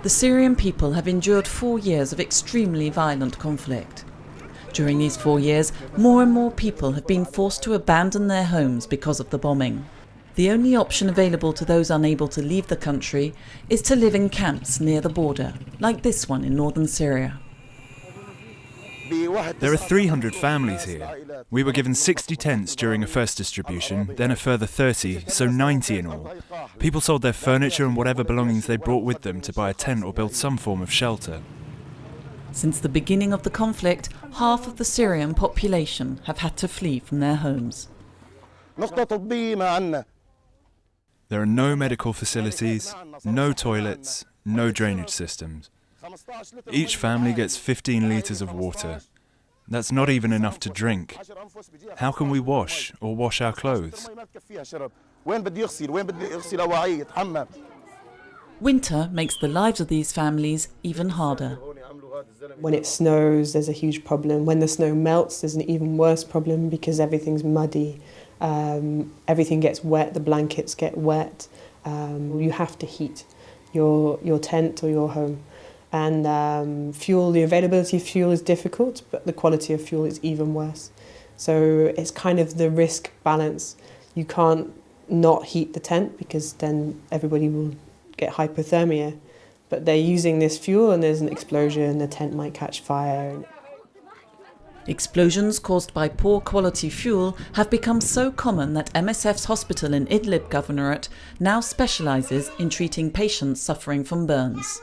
The Syrian people have endured 4 years of extremely violent conflict. During these 4 years, more and more people have been forced to abandon their homes because of the bombing. The only option available to those unable to leave the country is to live in camps near the border, like this one in northern Syria. There are 300 families here. We were given 60 tents during a first distribution, then a further 30, so 90 in all. People sold their furniture and whatever belongings they brought with them to buy a tent or build some form of shelter. Since the beginning of the conflict, half of the Syrian population have had to flee from their homes. There are no medical facilities, no toilets, no drainage systems. Each family gets 15 litres of water. That's not even enough to drink. How can we wash or wash our clothes? Winter makes the lives of these families even harder. When it snows, there's a huge problem. When the snow melts, there's an even worse problem because everything's muddy. Everything gets wet, the blankets get wet. You have to heat your tent or your home. And fuel, the availability of fuel is difficult, but the quality of fuel is even worse. So it's kind of the risk balance. You can't not heat the tent because then everybody will get hypothermia. But they're using this fuel and there's an explosion, the tent might catch fire. Explosions caused by poor quality fuel have become so common that MSF's hospital in Idlib Governorate now specialises in treating patients suffering from burns.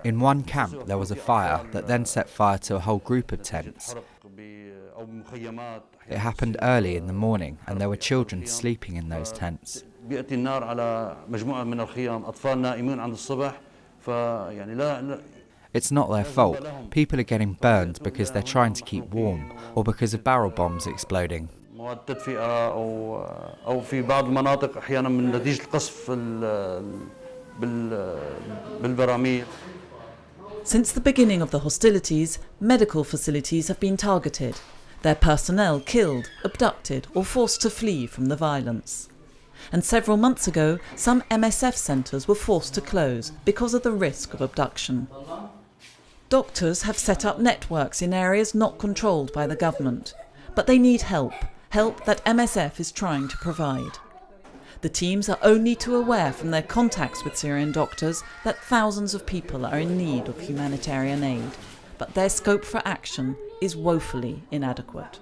In one camp there was a fire that then set fire to a whole group of tents. It happened early in the morning and there were children sleeping in those tents. It's not their fault. People are getting burned because they're trying to keep warm or because of barrel bombs exploding. Since the beginning of the hostilities, medical facilities have been targeted, their personnel killed, abducted or forced to flee from the violence. And several months ago, some MSF centres were forced to close because of the risk of abduction. Doctors have set up networks in areas not controlled by the government, but they need help that MSF is trying to provide. The teams are only too aware from their contacts with Syrian doctors that thousands of people are in need of humanitarian aid, but their scope for action is woefully inadequate.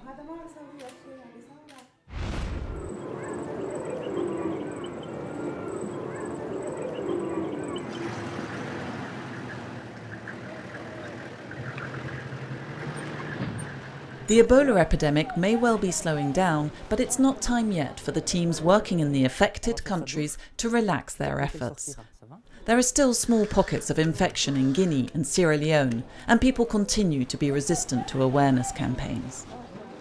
The Ebola epidemic may well be slowing down, but it's not time yet for the teams working in the affected countries to relax their efforts. There are still small pockets of infection in Guinea and Sierra Leone, and people continue to be resistant to awareness campaigns.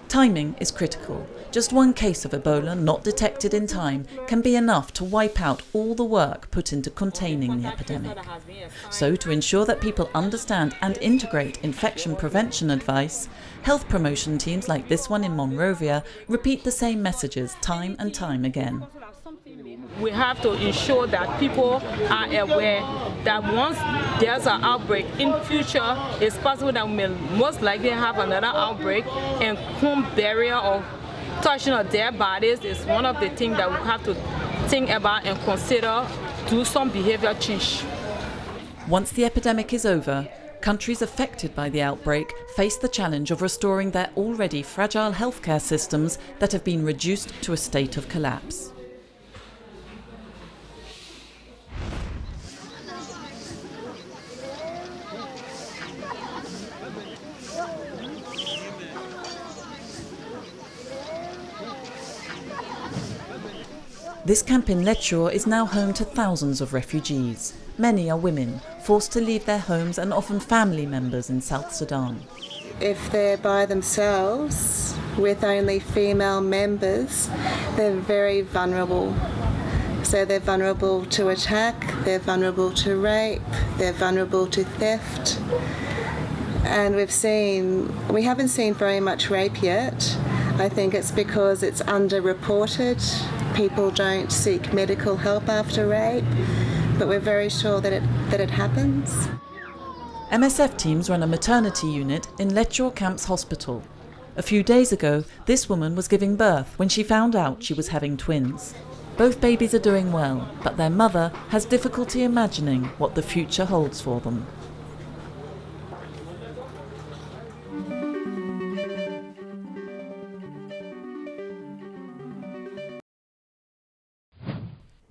Timing is critical. Just one case of Ebola not detected in time can be enough to wipe out all the work put into containing the epidemic. So, to ensure that people understand and integrate infection prevention advice, health promotion teams like this one in Monrovia repeat the same messages time and time again. We have to ensure that people are aware that once there's an outbreak, in future it's possible that we may most likely have another outbreak, and home burial or touching of their bodies is one of the things that we have to think about and consider, do some behavior change. Once the epidemic is over, countries affected by the outbreak face the challenge of restoring their already fragile healthcare systems that have been reduced to a state of collapse. This camp in Letchore is now home to thousands of refugees. Many are women, forced to leave their homes and often family members in South Sudan. If they're by themselves with only female members, they're very vulnerable. So they're vulnerable to attack, they're vulnerable to rape, they're vulnerable to theft. And we haven't seen very much rape yet. I think it's because it's underreported. People don't seek medical help after rape, but we're very sure that it happens. MSF teams run a maternity unit in Letchore Camp's hospital. A few days ago, this woman was giving birth when she found out she was having twins. Both babies are doing well, but their mother has difficulty imagining what the future holds for them.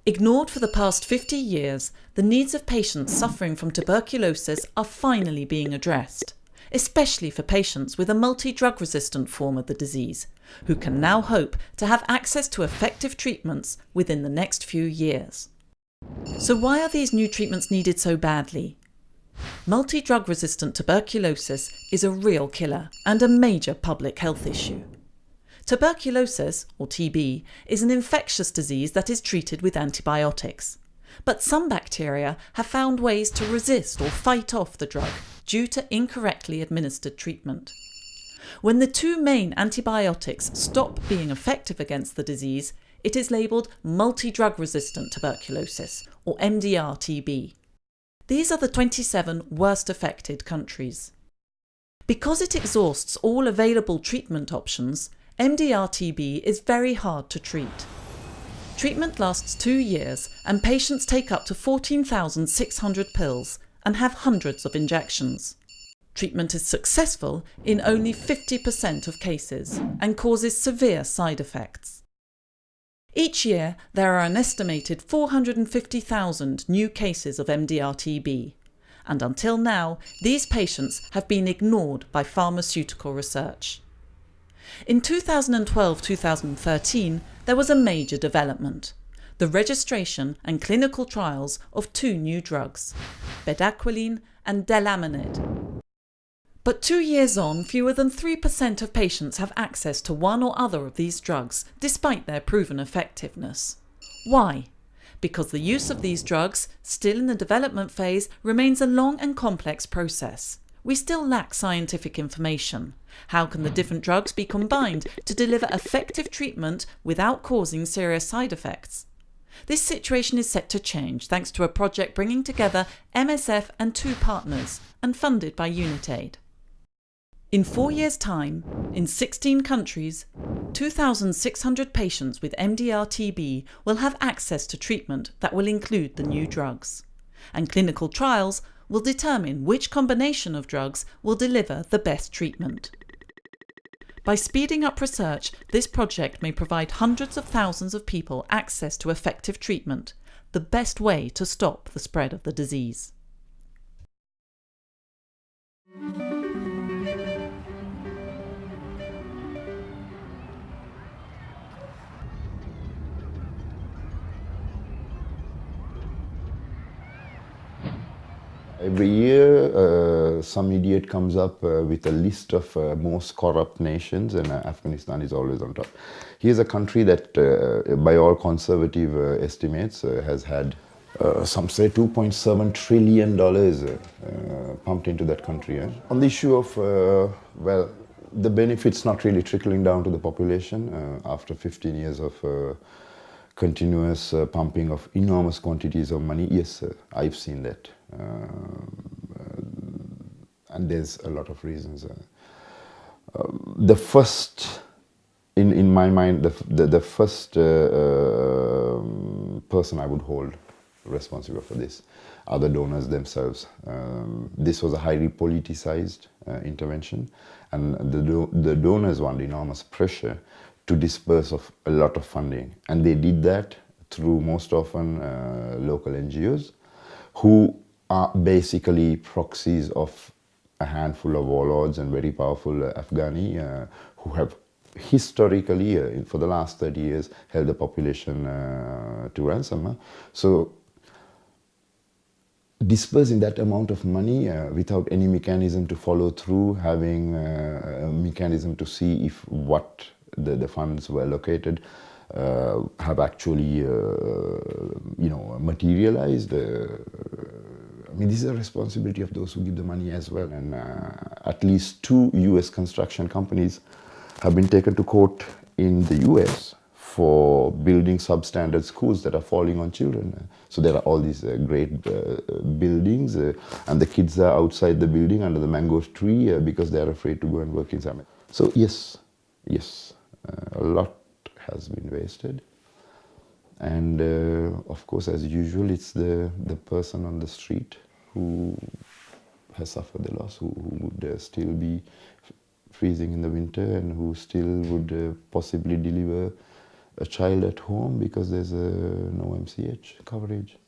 Ignored for the past 50 years, the needs of patients suffering from tuberculosis are finally being addressed, especially for patients with a multi-drug resistant form of the disease, who can now hope to have access to effective treatments within the next few years. So why are these new treatments needed so badly? Multi-drug resistant tuberculosis is a real killer and a major public health issue. Tuberculosis, or TB, is an infectious disease that is treated with antibiotics. But some bacteria have found ways to resist or fight off the drug due to incorrectly administered treatment. When the two main antibiotics stop being effective against the disease, it is labelled multi-drug resistant tuberculosis, or MDR-TB. These are the 27 worst affected countries. Because it exhausts all available treatment options, MDR-TB is very hard to treat. Treatment lasts 2 years and patients take up to 14,600 pills and have hundreds of injections. Treatment is successful in only 50% of cases and causes severe side effects. Each year there are an estimated 450,000 new cases of MDR-TB, and until now these patients have been ignored by pharmaceutical research. In 2012-2013, there was a major development: the registration and clinical trials of 2 new drugs, bedaquiline and delamanid. But 2 years on, fewer than 3% of patients have access to one or other of these drugs, despite their proven effectiveness. Why? Because the use of these drugs, still in the development phase, remains a long and complex process. We still lack scientific information. How can the different drugs be combined to deliver effective treatment without causing serious side effects? This situation is set to change thanks to a project bringing together MSF and 2 partners and funded by UNITAID. In 4 years' time, in 16 countries, 2,600 patients with MDR-TB will have access to treatment that will include the new drugs, and clinical trials will determine which combination of drugs will deliver the best treatment. By speeding up research, this project may provide hundreds of thousands of people access to effective treatment, the best way to stop the spread of the disease. Every year, some idiot comes up with a list of most corrupt nations, and Afghanistan is always on top. Here's a country that, by all conservative estimates, has had, some say, $2.7 trillion pumped into that country. On the issue of, well, the benefits not really trickling down to the population after 15 years of continuous pumping of enormous quantities of money. Yes, I've seen that. And there's a lot of reasons. The first, in my mind, the first person I would hold responsible for this are the donors themselves. This was a highly politicized intervention, and the donors were under enormous pressure to disperse of a lot of funding, and they did that through most often local NGOs, who are basically proxies of a handful of warlords and very powerful Afghani who have historically, for the last 30 years, held the population to ransom. So dispersing that amount of money without any mechanism to follow through, having a mechanism to see if what the funds were allocated have actually materialized. I mean, this is a responsibility of those who give the money as well. And at least 2 US construction companies have been taken to court in the US for building substandard schools that are falling on children. So there are all these great buildings, and the kids are outside the building under the mango tree because they are afraid to go and work inside. So yes, a lot has been wasted. And of course, as usual, it's the person on the street who has suffered the loss, who would still be freezing in the winter, and who still would possibly deliver a child at home because there's no MCH coverage.